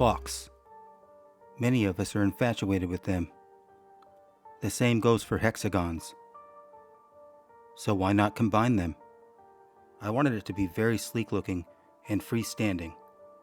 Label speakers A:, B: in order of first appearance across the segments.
A: clocks. Many of us are infatuated with them. The same goes for hexagons. So why not combine them? I wanted it to be very sleek looking and freestanding.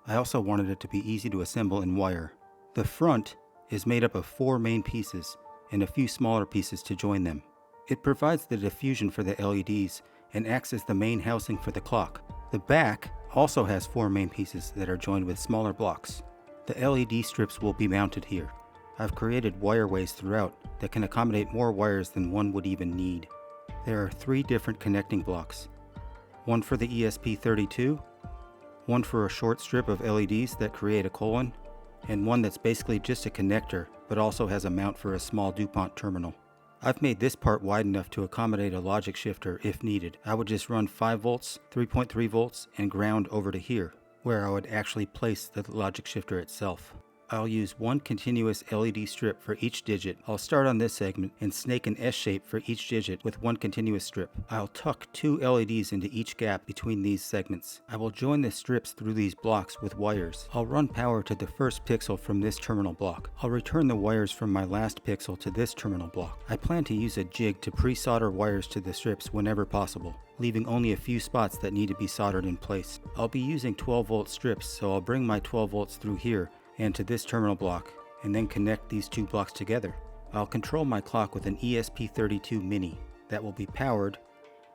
A: I also wanted it to be easy to assemble and wire. The front is made up of 4 main pieces and a few smaller pieces to join them. It provides the diffusion for the LEDs and acts as the main housing for the clock. The back also has 4 main pieces that are joined with smaller blocks. The LED strips will be mounted here. I've created wireways throughout that can accommodate more wires than one would even need. There are 3 different connecting blocks. One for the ESP32, one for a short strip of LEDs that create a colon, and one that's basically just a connector but also has a mount for a small DuPont terminal. I've made this part wide enough to accommodate a logic shifter if needed. I would just run 5 volts, 3.3 volts, and ground over to here, where I would actually place the logic shifter itself. I'll use 1 continuous LED strip for each digit. I'll start on this segment and snake an S shape for each digit with 1 continuous strip. I'll tuck 2 LEDs into each gap between these segments. I will join the strips through these blocks with wires. I'll run power to the first pixel from this terminal block. I'll return the wires from my last pixel to this terminal block. I plan to use a jig to pre-solder wires to the strips whenever possible, leaving only a few spots that need to be soldered in place. I'll be using 12 volt strips, so I'll bring my 12 volts through here and to this terminal block, and then connect these 2 blocks together. I'll control my clock with an ESP32 mini that will be powered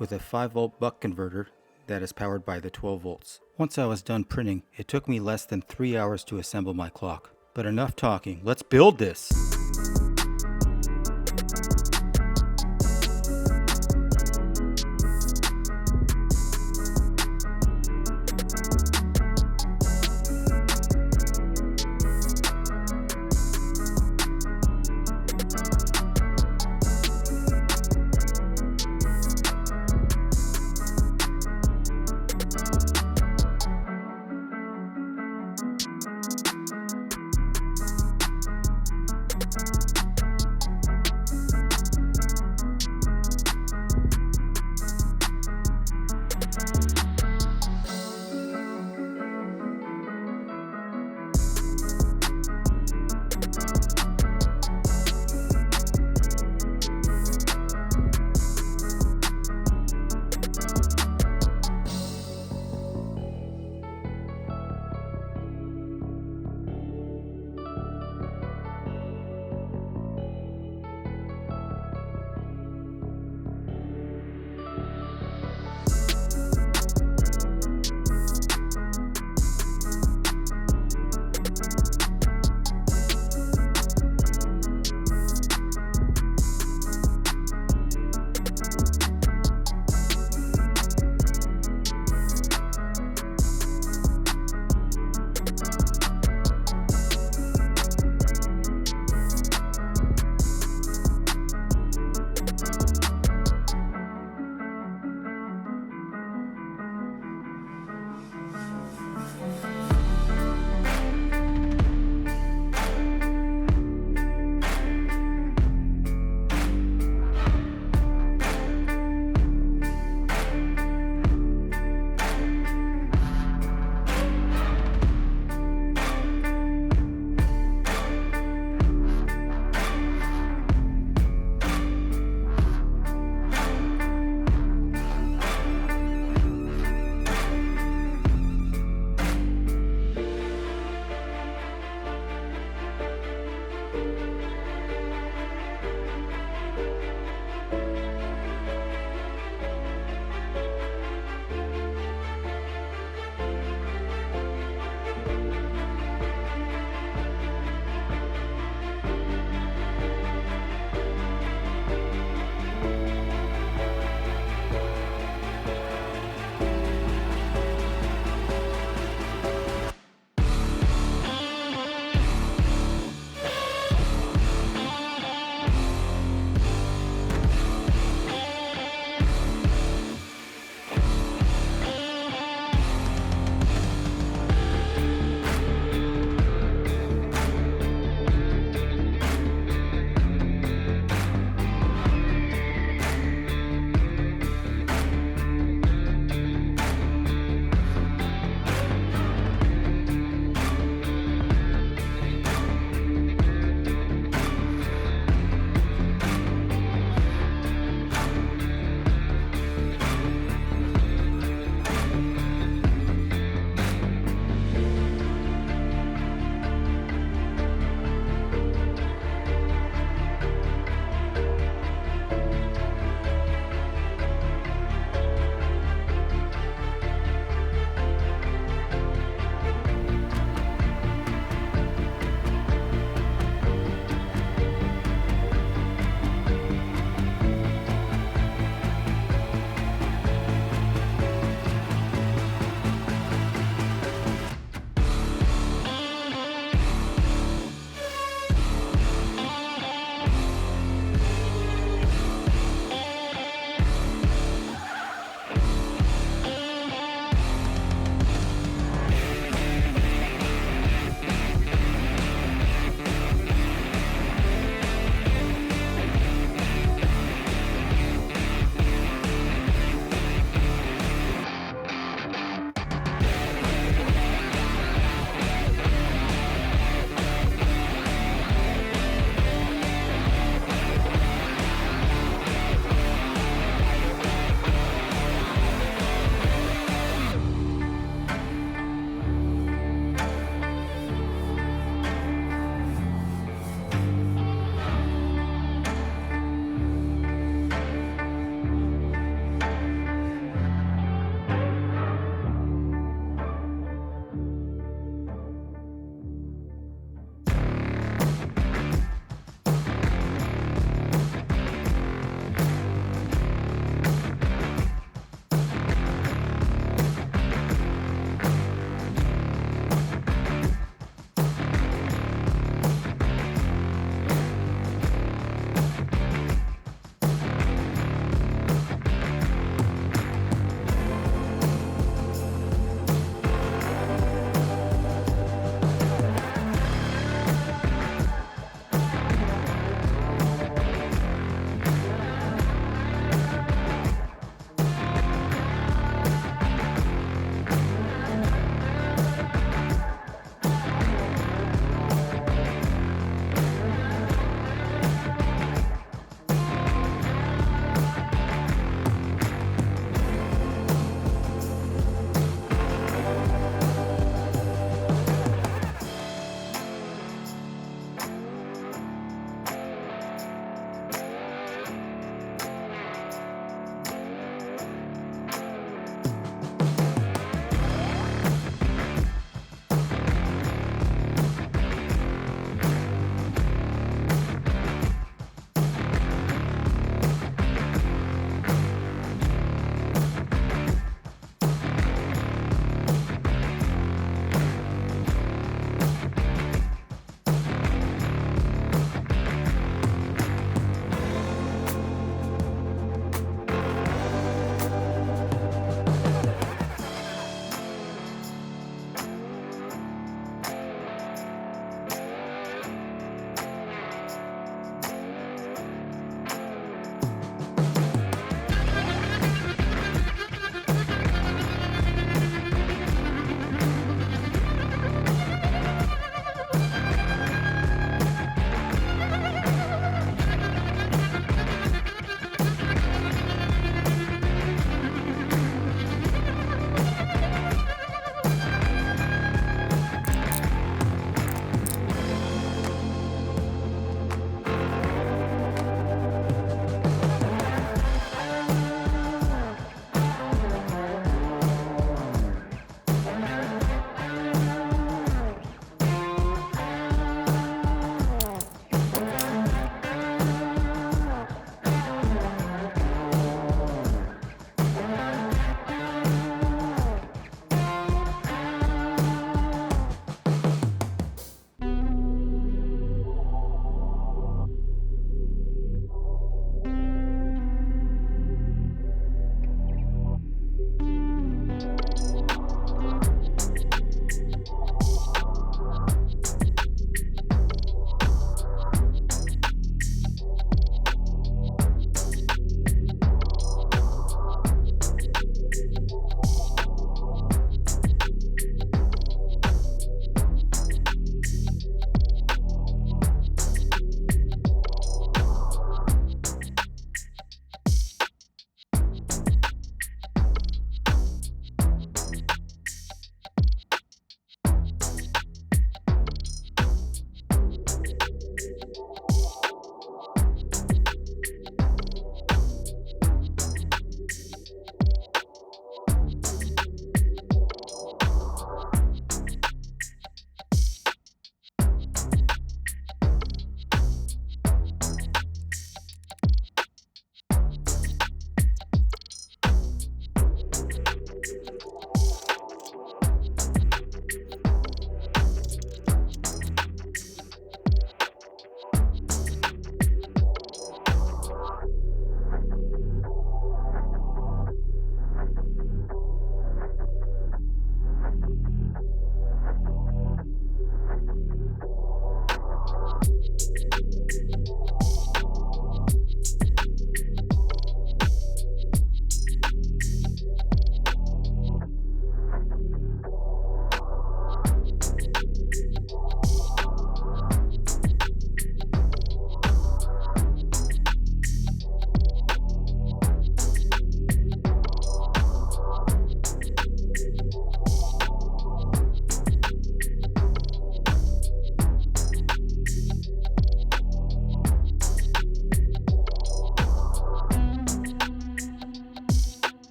A: with a 5 volt buck converter that is powered by the 12 volts. Once I was done printing, it took me less than 3 hours to assemble my clock. But enough talking, let's build this!